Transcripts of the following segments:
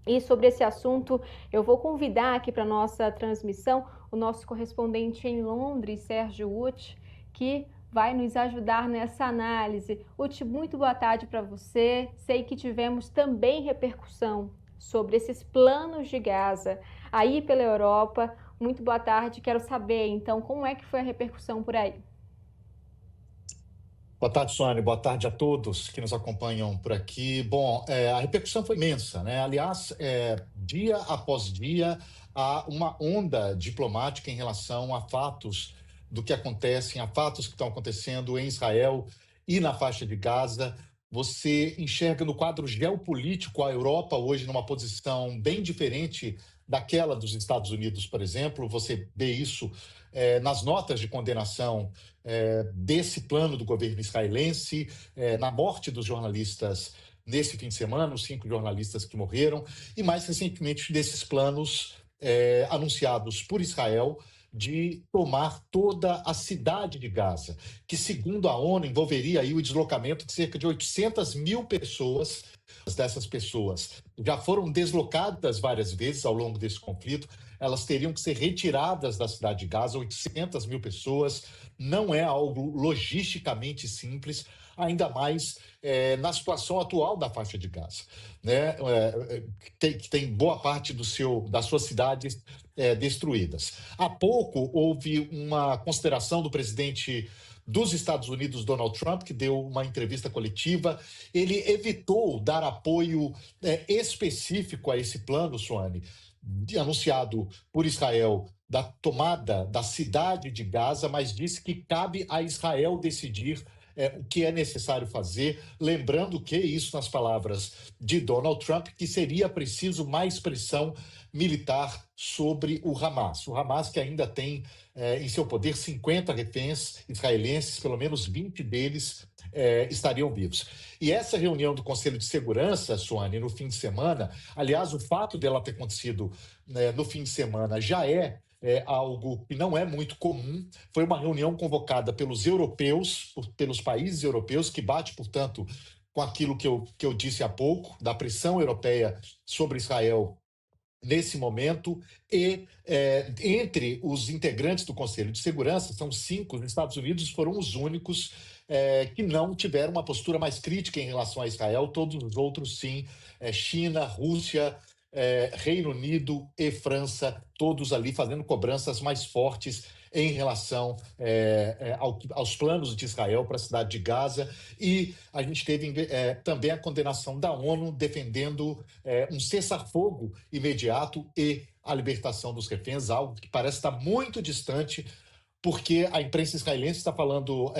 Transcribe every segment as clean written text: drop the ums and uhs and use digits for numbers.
E sobre esse assunto, eu vou convidar aqui para a nossa transmissão o nosso correspondente em Londres, Sérgio Uth, que vai nos ajudar nessa análise. Uth, muito boa tarde para você. Sei que tivemos também repercussão sobre esses planos de Gaza aí pela Europa. Muito boa tarde. Quero saber, então, como é que foi a repercussão por aí? Boa tarde, Sônia. Boa tarde a todos que nos acompanham por aqui. Bom, a repercussão foi imensa, né? Aliás, dia após dia, há uma onda diplomática em relação a fatos do que acontecem, a fatos que estão acontecendo em Israel e na faixa de Gaza. Você enxerga no quadro geopolítico a Europa hoje numa posição bem diferente daquela dos Estados Unidos, por exemplo. Você vê isso nas notas de condenação desse plano do governo israelense, na morte dos jornalistas nesse fim de semana, os 5 jornalistas que morreram, e mais recentemente desses planos anunciados por Israel de tomar toda a cidade de Gaza, que segundo a ONU envolveria aí o deslocamento de cerca de 800 mil pessoas. Dessas pessoas já foram deslocadas várias vezes ao longo desse conflito, elas teriam que ser retiradas da cidade de Gaza, 800 mil pessoas. Não é algo logisticamente simples, ainda mais na situação atual da faixa de Gaza, né? Que tem boa parte das suas cidades destruídas. Há pouco houve uma consideração do presidente dos Estados Unidos, Donald Trump, que deu uma entrevista coletiva. Ele evitou dar apoio específico a esse plano, Suane, anunciado por Israel da tomada da cidade de Gaza, mas disse que cabe a Israel decidir o que é necessário fazer, lembrando que, isso nas palavras de Donald Trump, que seria preciso mais pressão militar sobre o Hamas. O Hamas que ainda tem em seu poder 50 reféns israelenses, pelo menos 20 deles estariam vivos. E essa reunião do Conselho de Segurança, Suane, no fim de semana, aliás, o fato dela ter acontecido no fim de semana já é algo que não é muito comum. Foi uma reunião convocada pelos europeus, pelos países europeus, que bate, portanto, com aquilo que eu disse há pouco, da pressão europeia sobre Israel nesse momento, e entre os integrantes do Conselho de Segurança, são 5, os Estados Unidos foram os únicos que não tiveram uma postura mais crítica em relação a Israel, todos os outros sim, China, Rússia, Reino Unido e França, todos ali fazendo cobranças mais fortes em relação aos planos de Israel para a cidade de Gaza. E a gente teve também a condenação da ONU defendendo um cessar-fogo imediato e a libertação dos reféns, algo que parece estar muito distante, porque a imprensa israelense está falando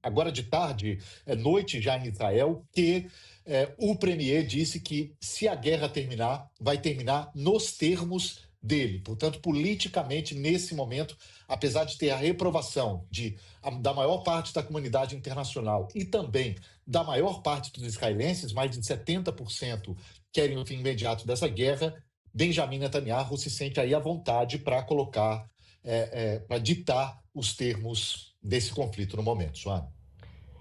agora de tarde, noite já em Israel, que o premier disse que se a guerra terminar, vai terminar nos termos dele. Portanto, politicamente, nesse momento, apesar de ter a reprovação da maior parte da comunidade internacional e também da maior parte dos israelenses, mais de 70% querem o fim imediato dessa guerra, Benjamin Netanyahu se sente aí à vontade para colocar, para ditar os termos desse conflito no momento, Suana.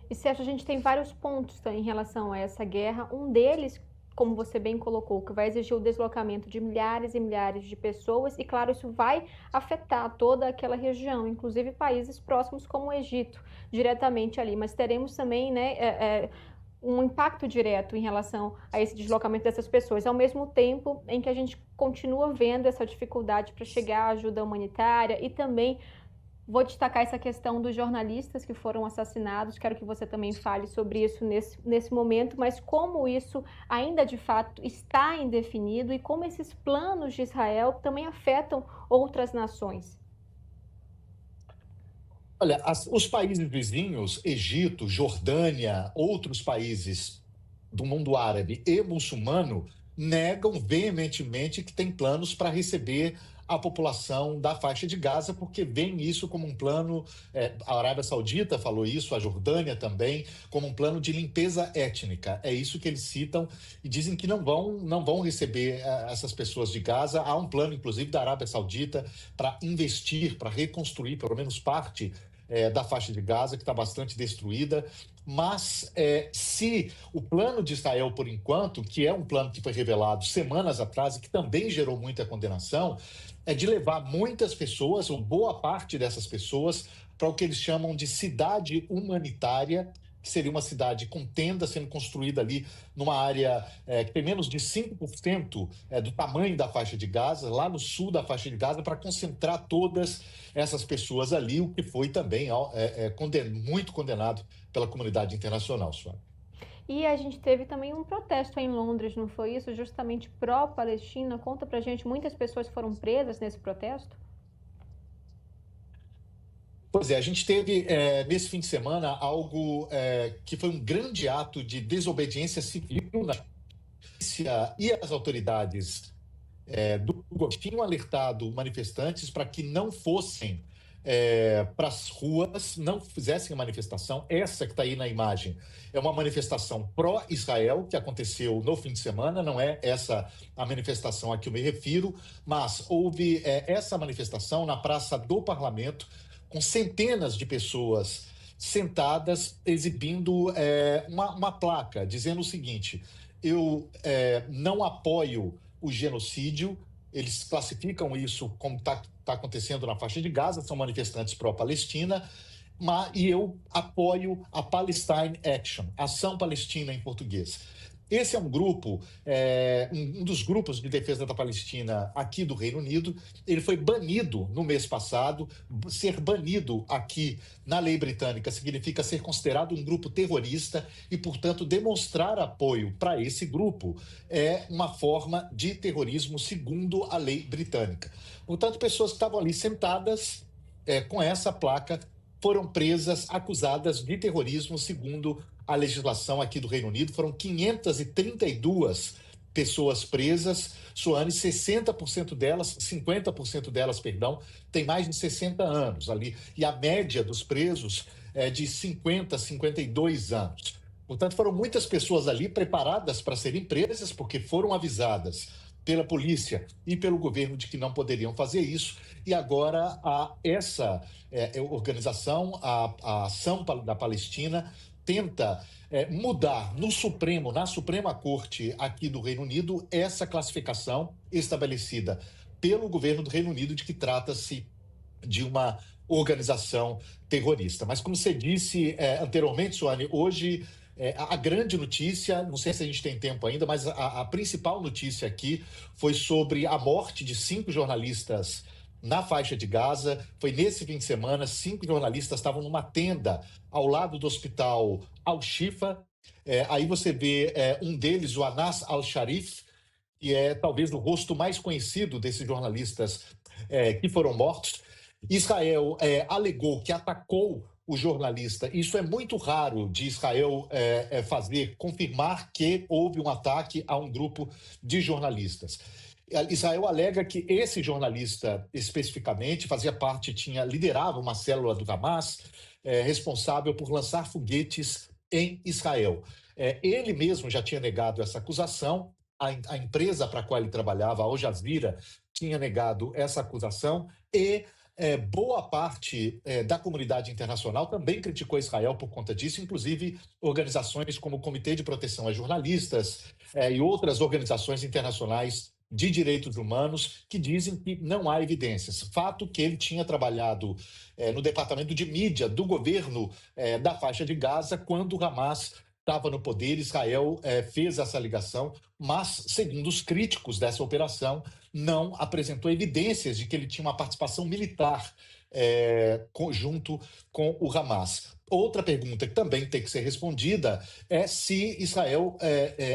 E Sérgio, a gente tem vários pontos em relação a essa guerra. Um deles, como você bem colocou, que vai exigir o deslocamento de milhares e milhares de pessoas, e claro, isso vai afetar toda aquela região, inclusive países próximos como o Egito, diretamente ali. Mas teremos também, né, um impacto direto em relação a esse deslocamento dessas pessoas, ao mesmo tempo em que a gente continua vendo essa dificuldade para chegar à ajuda humanitária e também vou destacar essa questão dos jornalistas que foram assassinados. Quero que você também fale sobre isso nesse momento, mas como isso ainda de fato está indefinido e como esses planos de Israel também afetam outras nações. Olha, os países vizinhos, Egito, Jordânia, outros países do mundo árabe e muçulmano, negam veementemente que tem planos para receber a população da faixa de Gaza, porque veem isso como um plano, a Arábia Saudita falou isso, a Jordânia também, como um plano de limpeza étnica. É isso que eles citam e dizem que não vão receber essas pessoas de Gaza. Há um plano, inclusive, da Arábia Saudita para investir, para reconstruir pelo menos parte da faixa de Gaza, que está bastante destruída. Mas se o plano de Israel, por enquanto, que é um plano que foi revelado semanas atrás e que também gerou muita condenação, é de levar muitas pessoas, ou boa parte dessas pessoas, para o que eles chamam de cidade humanitária, que seria uma cidade com tenda sendo construída ali numa área que tem menos de 5% do tamanho da faixa de Gaza, lá no sul da faixa de Gaza, para concentrar todas essas pessoas ali, o que foi também muito condenado pela comunidade internacional, Suane. E a gente teve também um protesto em Londres, não foi isso? Justamente pró-Palestina. Conta pra gente, muitas pessoas foram presas nesse protesto? Pois é, a gente teve nesse fim de semana algo que foi um grande ato de desobediência civil na polícia e as autoridades do governo tinham alertado manifestantes para que não fossem para as ruas, não fizessem a manifestação. Essa que está aí na imagem é uma manifestação pró-Israel, que aconteceu no fim de semana, não é essa a manifestação a que eu me refiro, mas houve essa manifestação na Praça do Parlamento, com centenas de pessoas sentadas, exibindo uma placa, dizendo o seguinte: eu não apoio o genocídio. Eles classificam isso como está acontecendo na faixa de Gaza, são manifestantes pró-Palestina, e eu apoio a Palestine Action, Ação Palestina em português. Esse é um grupo, um dos grupos de defesa da Palestina aqui do Reino Unido. Ele foi banido no mês passado. Ser banido aqui na lei britânica significa ser considerado um grupo terrorista e, portanto, demonstrar apoio para esse grupo é uma forma de terrorismo segundo a lei britânica. Portanto, pessoas que estavam ali sentadas com essa placa foram presas, acusadas de terrorismo segundo a legislação aqui do Reino Unido. Foram 532 pessoas presas, Suane, 60% delas, 50% delas, perdão, tem mais de 60 anos ali. E a média dos presos é de 50, 52 anos. Portanto, foram muitas pessoas ali preparadas para serem presas, porque foram avisadas pela polícia e pelo governo de que não poderiam fazer isso. E agora essa organização, a Ação da Palestina, tenta mudar no Supremo, na Suprema Corte aqui do Reino Unido, essa classificação estabelecida pelo governo do Reino Unido de que trata-se de uma organização terrorista. Mas, como você disse anteriormente, Suane, hoje a grande notícia, não sei se a gente tem tempo ainda, mas a principal notícia aqui foi sobre a morte de 5 jornalistas na faixa de Gaza. Foi nesse fim de semana, 5 jornalistas estavam numa tenda ao lado do hospital Al-Shifa. Aí você vê um deles, o Anas Al-Sharif, que é talvez o rosto mais conhecido desses jornalistas que foram mortos. Israel alegou que atacou o jornalista. Isso é muito raro de Israel fazer, confirmar que houve um ataque a um grupo de jornalistas. Israel alega que esse jornalista, especificamente, liderava uma célula do Hamas, responsável por lançar foguetes em Israel. Ele mesmo já tinha negado essa acusação. A empresa para a qual ele trabalhava, a Al Jazeera, tinha negado essa acusação e boa parte da comunidade internacional também criticou Israel por conta disso, inclusive organizações como o Comitê de Proteção a Jornalistas e outras organizações internacionais de direitos humanos que dizem que não há evidências. Fato que ele tinha trabalhado no departamento de mídia do governo da faixa de Gaza quando o Hamas estava no poder. Israel fez essa alegação, mas, segundo os críticos dessa operação, não apresentou evidências de que ele tinha uma participação militar junto com o Hamas. Outra pergunta que também tem que ser respondida é se Israel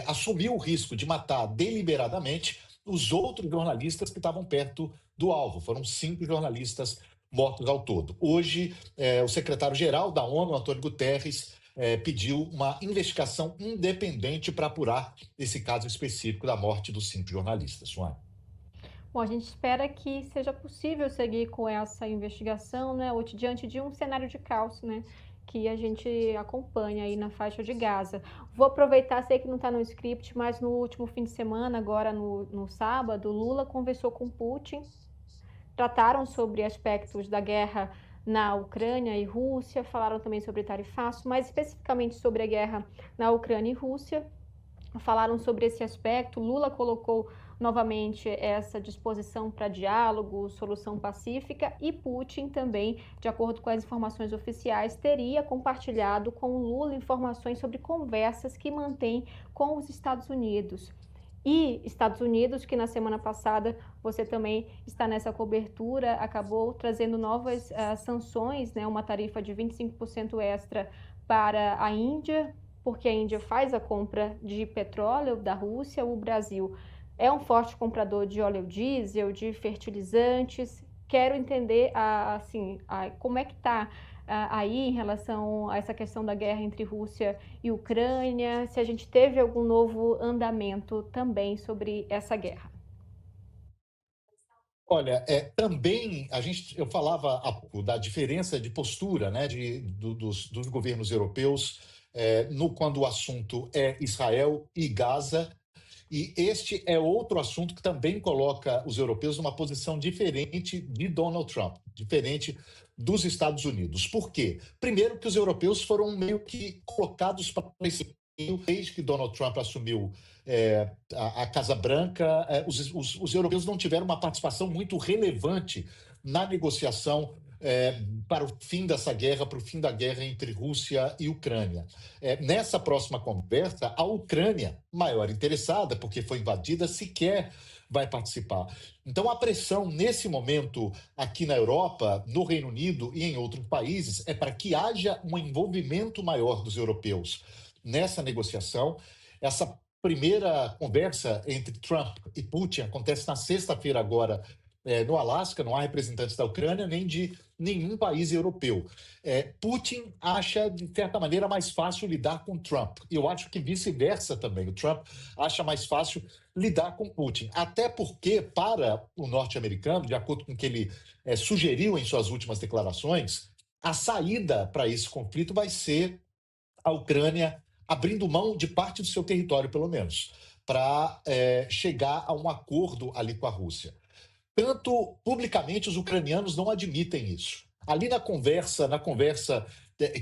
assumiu o risco de matar deliberadamente os outros jornalistas que estavam perto do alvo. Foram 5 jornalistas mortos ao todo. Hoje, o secretário-geral da ONU, Antônio Guterres, pediu uma investigação independente para apurar esse caso específico da morte dos 5 jornalistas. Suane. Bom, a gente espera que seja possível seguir com essa investigação, né, diante de um cenário de caos, né, que a gente acompanha aí na faixa de Gaza. Vou aproveitar, sei que não está no script, mas no último fim de semana, agora no sábado, Lula conversou com Putin, trataram sobre aspectos da guerra na Ucrânia e Rússia, falaram também sobre tarifaço, mas especificamente sobre a guerra na Ucrânia e Rússia, falaram sobre esse aspecto. Lula colocou novamente essa disposição para diálogo, solução pacífica, e Putin também, de acordo com as informações oficiais, teria compartilhado com Lula informações sobre conversas que mantém com os Estados Unidos. E Estados Unidos, que na semana passada você também está nessa cobertura, acabou trazendo novas sanções, né, uma tarifa de 25% extra para a Índia, porque a Índia faz a compra de petróleo da Rússia. O Brasil é um forte comprador de óleo diesel, de fertilizantes. Quero entender como é que está aí em relação a essa questão da guerra entre Rússia e Ucrânia, se a gente teve algum novo andamento também sobre essa guerra. Olha, também eu falava há pouco da diferença de postura, né, dos governos europeus quando o assunto é Israel e Gaza. E este é outro assunto que também coloca os europeus numa posição diferente de Donald Trump, diferente dos Estados Unidos. Por quê? Primeiro, que os europeus foram meio que colocados para esse meio desde que Donald Trump assumiu a Casa Branca. Os europeus não tiveram uma participação muito relevante na negociação para o fim dessa guerra, para o fim da guerra entre Rússia e Ucrânia. Nessa próxima conversa, a Ucrânia, maior interessada, porque foi invadida, sequer vai participar. Então, a pressão nesse momento aqui na Europa, no Reino Unido e em outros países é para que haja um envolvimento maior dos europeus nessa negociação. Essa primeira conversa entre Trump e Putin acontece na sexta-feira agora, no Alasca. Não há representantes da Ucrânia nem de nenhum país europeu. Putin acha, de certa maneira, mais fácil lidar com Trump. E eu acho que vice-versa também. O Trump acha mais fácil lidar com Putin. Até porque, para o norte-americano, de acordo com o que ele sugeriu em suas últimas declarações, a saída para esse conflito vai ser a Ucrânia abrindo mão de parte do seu território, pelo menos, para chegar a um acordo ali com a Rússia. Tanto publicamente, os ucranianos não admitem isso. Ali na conversa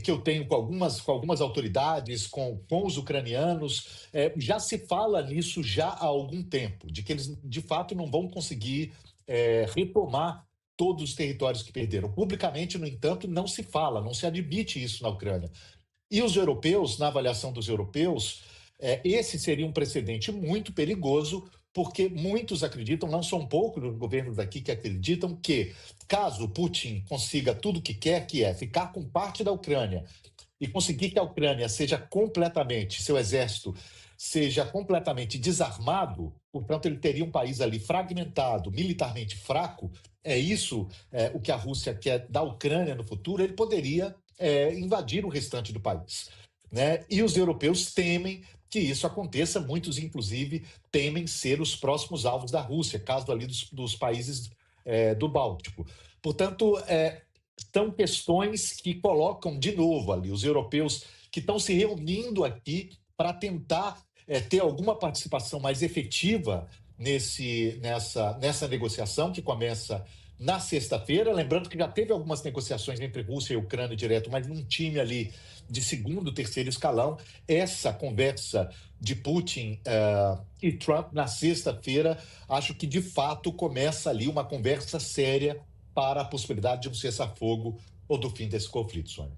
que eu tenho com algumas autoridades, com os ucranianos, já se fala nisso já há algum tempo, de que eles, de fato, não vão conseguir retomar todos os territórios que perderam. Publicamente, no entanto, não se fala, não se admite isso na Ucrânia. E os europeus, na avaliação dos europeus, esse seria um precedente muito perigoso, porque muitos acreditam, não são poucos os governos daqui que acreditam que, caso Putin consiga tudo o que quer, que é ficar com parte da Ucrânia e conseguir que a Ucrânia seu exército seja completamente desarmado, portanto, ele teria um país ali fragmentado, militarmente fraco. É isso o que a Rússia quer da Ucrânia no futuro. Ele poderia invadir o restante do país, né? E os europeus temem que isso aconteça. Muitos, inclusive, temem ser os próximos alvos da Rússia, caso ali dos países do Báltico. Portanto, são questões que colocam de novo ali os europeus que estão se reunindo aqui para tentar ter alguma participação mais efetiva nessa negociação que começa na sexta-feira. Lembrando que já teve algumas negociações entre Rússia e Ucrânia direto, mas num time ali de segundo, terceiro escalão. Essa conversa de Putin e Trump na sexta-feira, acho que de fato começa ali uma conversa séria para a possibilidade de um cessar-fogo ou do fim desse conflito, Sônia.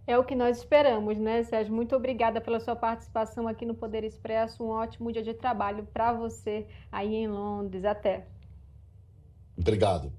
É o que nós esperamos, né, Sérgio? Muito obrigada pela sua participação aqui no Poder Expresso. Um ótimo dia de trabalho para você aí em Londres. Até. Obrigado.